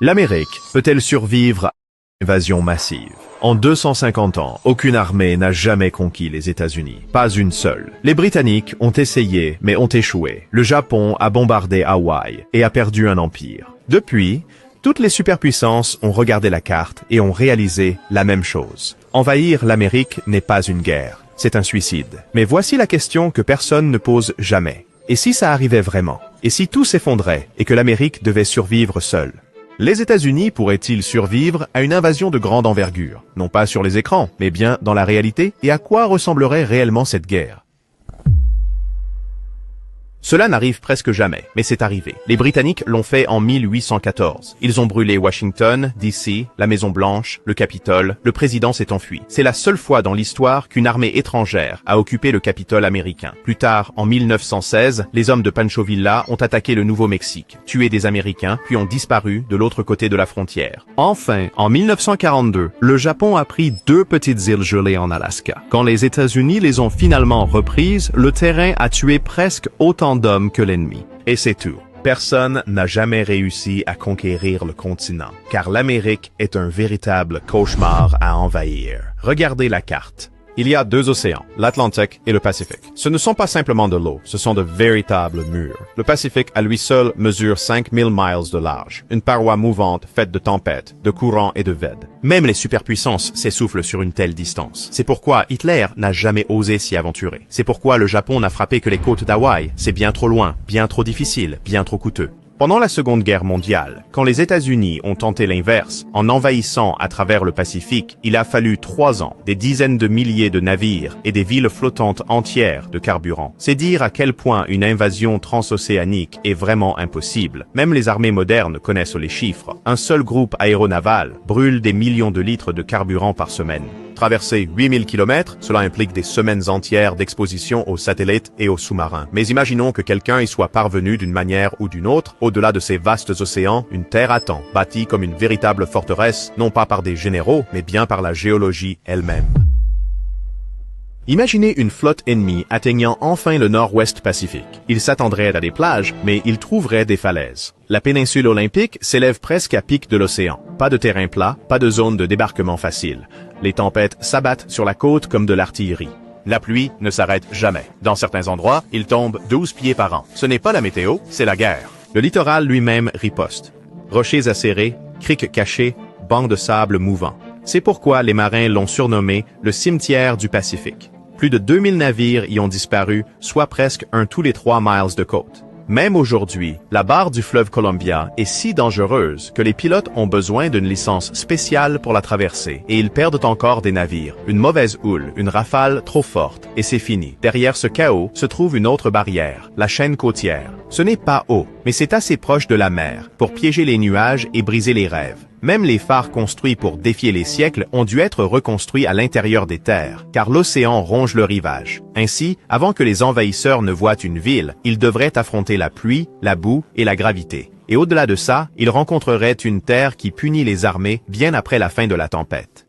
L'Amérique peut-elle survivre à une invasion massive? En 250 ans, aucune armée n'a jamais conquis les États-Unis. Pas une seule. Les Britanniques ont essayé, mais ont échoué. Le Japon a bombardé Hawaï et a perdu un empire. Depuis, toutes les superpuissances ont regardé la carte et ont réalisé la même chose. Envahir l'Amérique n'est pas une guerre, c'est un suicide. Mais voici la question que personne ne pose jamais. Et si ça arrivait vraiment? Et si tout s'effondrait et que l'Amérique devait survivre seule? Les États-Unis pourraient-ils survivre à une invasion de grande envergure? Non pas sur les écrans, mais bien dans la réalité? Et à quoi ressemblerait réellement cette guerre? Cela n'arrive presque jamais, mais c'est arrivé. Les Britanniques l'ont fait en 1814. Ils ont brûlé Washington, D.C., la Maison-Blanche, le Capitole, le président s'est enfui. C'est la seule fois dans l'histoire qu'une armée étrangère a occupé le Capitole américain. Plus tard, en 1916, les hommes de Pancho Villa ont attaqué le Nouveau-Mexique, tué des Américains, puis ont disparu de l'autre côté de la frontière. Enfin, en 1942, le Japon a pris 2 petites îles gelées en Alaska. Quand les États-Unis les ont finalement reprises, le terrain a tué presque autant d'hommes que l'ennemi. Et c'est tout. Personne n'a jamais réussi à conquérir le continent, car l'Amérique est un véritable cauchemar à envahir. Regardez la carte. Il y a 2 océans, l'Atlantique et le Pacifique. Ce ne sont pas simplement de l'eau, ce sont de véritables murs. Le Pacifique à lui seul mesure 5000 miles de large, une paroi mouvante faite de tempêtes, de courants et de vents. Même les superpuissances s'essoufflent sur une telle distance. C'est pourquoi Hitler n'a jamais osé s'y aventurer. C'est pourquoi le Japon n'a frappé que les côtes d'Hawaï. C'est bien trop loin, bien trop difficile, bien trop coûteux. Pendant la Seconde Guerre mondiale, quand les États-Unis ont tenté l'inverse, en envahissant à travers le Pacifique, il a fallu 3 ans, des dizaines de milliers de navires et des villes flottantes entières de carburant. C'est dire à quel point une invasion transocéanique est vraiment impossible. Même les armées modernes connaissent les chiffres. Un seul groupe aéronaval brûle des millions de litres de carburant par semaine. Traverser 8000 km, cela implique des semaines entières d'exposition aux satellites et aux sous-marins. Mais imaginons que quelqu'un y soit parvenu d'une manière ou d'une autre, au-delà de ces vastes océans, une terre attend, bâtie comme une véritable forteresse, non pas par des généraux, mais bien par la géologie elle-même. Imaginez une flotte ennemie atteignant enfin le nord-ouest Pacifique. Ils s'attendraient à des plages, mais ils trouveraient des falaises. La péninsule olympique s'élève presque à pic de l'océan. Pas de terrain plat, pas de zone de débarquement facile. Les tempêtes s'abattent sur la côte comme de l'artillerie. La pluie ne s'arrête jamais. Dans certains endroits, il tombe 12 pieds par an. Ce n'est pas la météo, c'est la guerre. Le littoral lui-même riposte. Rochers acérés, criques cachées, bancs de sable mouvants. C'est pourquoi les marins l'ont surnommé le cimetière du Pacifique. Plus de 2000 navires y ont disparu, soit presque un tous les 3 miles de côte. Même aujourd'hui, la barre du fleuve Columbia est si dangereuse que les pilotes ont besoin d'une licence spéciale pour la traverser, et ils perdent encore des navires. Une mauvaise houle, une rafale trop forte, et c'est fini. Derrière ce chaos se trouve une autre barrière, la chaîne côtière. Ce n'est pas haut, mais c'est assez proche de la mer, pour piéger les nuages et briser les rêves. Même les phares construits pour défier les siècles ont dû être reconstruits à l'intérieur des terres, car l'océan ronge le rivage. Ainsi, avant que les envahisseurs ne voient une ville, ils devraient affronter la pluie, la boue et la gravité. Et au-delà de ça, ils rencontreraient une terre qui punit les armées bien après la fin de la tempête.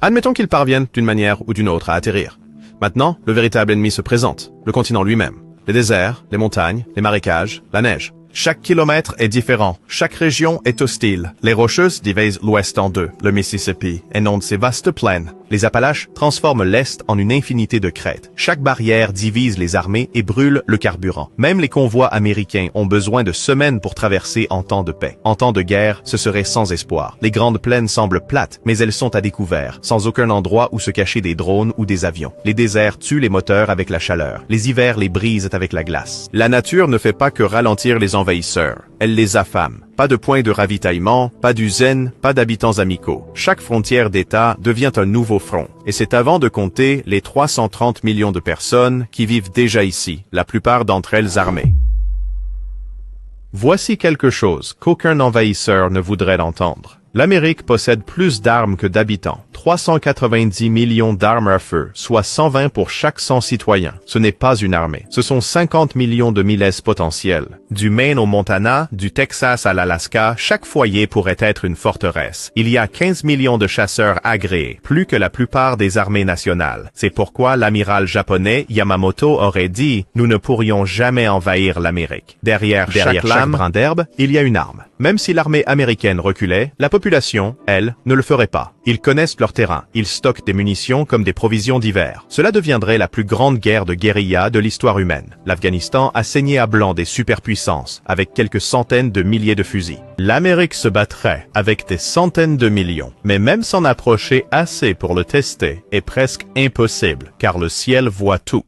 Admettons qu'ils parviennent d'une manière ou d'une autre à atterrir. Maintenant, le véritable ennemi se présente, le continent lui-même. Les déserts, les montagnes, les marécages, la neige. Chaque kilomètre est différent, chaque région est hostile. Les Rocheuses divisent l'Ouest en 2, le Mississippi inonde ces vastes plaines. Les Appalaches transforment l'Est en une infinité de crêtes. Chaque barrière divise les armées et brûle le carburant. Même les convois américains ont besoin de semaines pour traverser en temps de paix. En temps de guerre, ce serait sans espoir. Les grandes plaines semblent plates, mais elles sont à découvert, sans aucun endroit où se cacher des drones ou des avions. Les déserts tuent les moteurs avec la chaleur. Les hivers les brisent avec la glace. La nature ne fait pas que ralentir les envahisseurs. Elle les affame. Pas de points de ravitaillement, pas d'usines, pas d'habitants amicaux. Chaque frontière d'État devient un nouveau front. Et c'est avant de compter les 330 millions de personnes qui vivent déjà ici, la plupart d'entre elles armées. Voici quelque chose qu'aucun envahisseur ne voudrait entendre. L'Amérique possède plus d'armes que d'habitants. 390 millions d'armes à feu, soit 120 pour chaque 100 citoyens. Ce n'est pas une armée. Ce sont 50 millions de miles potentiels. Du Maine au Montana, du Texas à l'Alaska, chaque foyer pourrait être une forteresse. Il y a 15 millions de chasseurs agréés, plus que la plupart des armées nationales. C'est pourquoi l'amiral japonais Yamamoto aurait dit « Nous ne pourrions jamais envahir l'Amérique ». Derrière chaque brin d'herbe, il y a une arme. Même si l'armée américaine reculait, la population, elle, ne le ferait pas. Ils connaissent leur terrain. Ils stockent des munitions comme des provisions d'hiver. Cela deviendrait la plus grande guerre de guérilla de l'histoire humaine. L'Afghanistan a saigné à blanc des superpuissances, avec quelques centaines de milliers de fusils. L'Amérique se battrait avec des centaines de millions. Mais même s'en approcher assez pour le tester est presque impossible, car le ciel voit tout.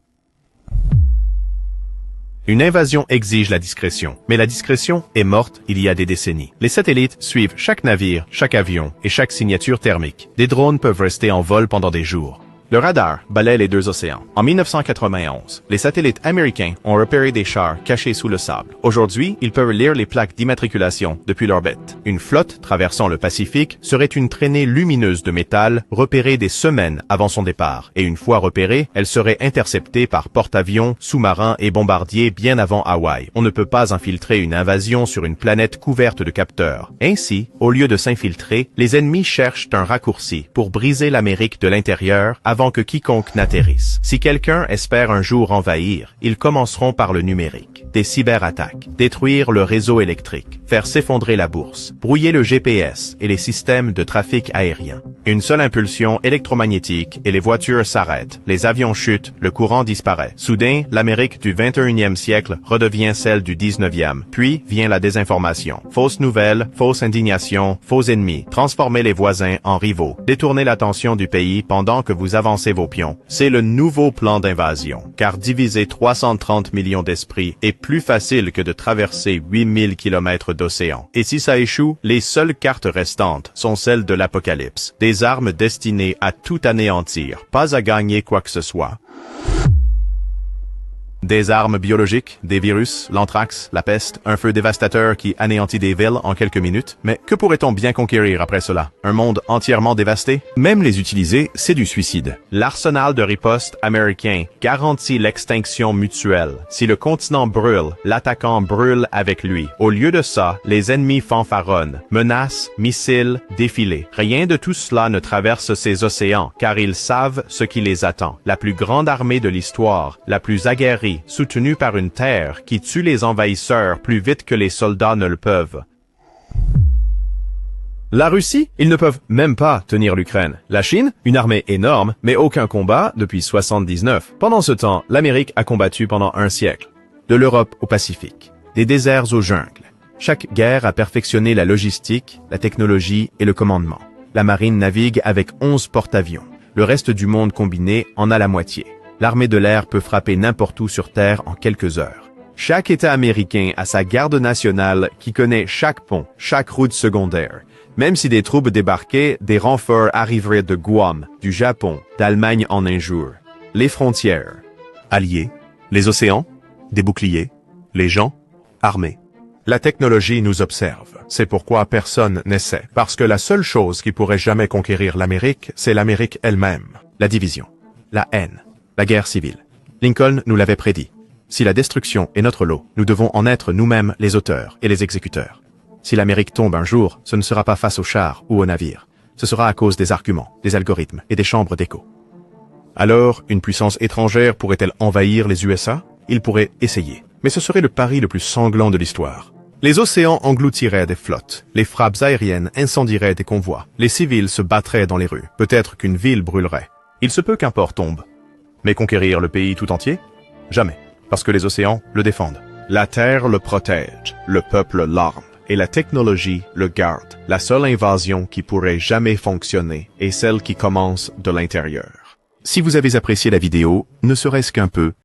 Une invasion exige la discrétion, mais la discrétion est morte il y a des décennies. Les satellites suivent chaque navire, chaque avion et chaque signature thermique. Des drones peuvent rester en vol pendant des jours. Le radar balaie les deux océans. En 1991, les satellites américains ont repéré des chars cachés sous le sable. Aujourd'hui, ils peuvent lire les plaques d'immatriculation depuis l'orbite. Une flotte traversant le Pacifique serait une traînée lumineuse de métal repérée des semaines avant son départ. Et une fois repérée, elle serait interceptée par porte-avions, sous-marins et bombardiers bien avant Hawaï. On ne peut pas infiltrer une invasion sur une planète couverte de capteurs. Ainsi, au lieu de s'infiltrer, les ennemis cherchent un raccourci pour briser l'Amérique de l'intérieur avant que quiconque n'atterrisse. Si quelqu'un espère un jour envahir, ils commenceront par le numérique. Des cyberattaques, détruire le réseau électrique, faire s'effondrer la bourse, brouiller le GPS et les systèmes de trafic aérien. Une seule impulsion électromagnétique et les voitures s'arrêtent, les avions chutent, le courant disparaît. Soudain, l'Amérique du 21e siècle redevient celle du 19e. Puis vient la désinformation. Fausses nouvelles, fausse indignation, faux ennemis. Transformer les voisins en rivaux. Détourner l'attention du pays pendant que vous avancez vos pions. C'est le nouveau plan d'invasion. Car diviser 330 millions d'esprits est plus facile que de traverser 8000 km d'océan. Et si ça échoue, les seules cartes restantes sont celles de l'apocalypse. Des armes destinées à tout anéantir, pas à gagner quoi que ce soit. Des armes biologiques, des virus, l'anthrax, la peste, un feu dévastateur qui anéantit des villes en quelques minutes. Mais que pourrait-on bien conquérir après cela? Un monde entièrement dévasté? Même les utiliser, c'est du suicide. L'arsenal de riposte américain garantit l'extinction mutuelle. Si le continent brûle, l'attaquant brûle avec lui. Au lieu de ça, les ennemis fanfaronnent, menaces, missiles, défilés. Rien de tout cela ne traverse ces océans, car ils savent ce qui les attend. La plus grande armée de l'histoire, la plus aguerrie, soutenue par une terre qui tue les envahisseurs plus vite que les soldats ne le peuvent. La Russie, ils ne peuvent même pas tenir l'Ukraine. La Chine, une armée énorme, mais aucun combat depuis 79. Pendant ce temps, l'Amérique a combattu pendant un siècle. De l'Europe au Pacifique, des déserts aux jungles. Chaque guerre a perfectionné la logistique, la technologie et le commandement. La marine navigue avec 11 porte-avions. Le reste du monde combiné en a la moitié. L'armée de l'air peut frapper n'importe où sur Terre en quelques heures. Chaque État américain a sa garde nationale qui connaît chaque pont, chaque route secondaire. Même si des troupes débarquaient, des renforts arriveraient de Guam, du Japon, d'Allemagne en un jour. Les frontières. Alliés. Les océans. Des boucliers. Les gens. Armés. La technologie nous observe. C'est pourquoi personne n'essaie. Parce que la seule chose qui pourrait jamais conquérir l'Amérique, c'est l'Amérique elle-même. La division. La haine. La guerre civile. Lincoln nous l'avait prédit. Si la destruction est notre lot, nous devons en être nous-mêmes les auteurs et les exécuteurs. Si l'Amérique tombe un jour, ce ne sera pas face aux chars ou aux navires. Ce sera à cause des arguments, des algorithmes et des chambres d'écho. Alors, une puissance étrangère pourrait-elle envahir les USA? Il pourrait essayer. Mais ce serait le pari le plus sanglant de l'histoire. Les océans engloutiraient des flottes. Les frappes aériennes incendieraient des convois. Les civils se battraient dans les rues. Peut-être qu'une ville brûlerait. Il se peut qu'un port tombe. Mais conquérir le pays tout entier? Jamais. Parce que les océans le défendent. La terre le protège, le peuple l'arme, et la technologie le garde. La seule invasion qui pourrait jamais fonctionner est celle qui commence de l'intérieur. Si vous avez apprécié la vidéo, ne serait-ce qu'un peu,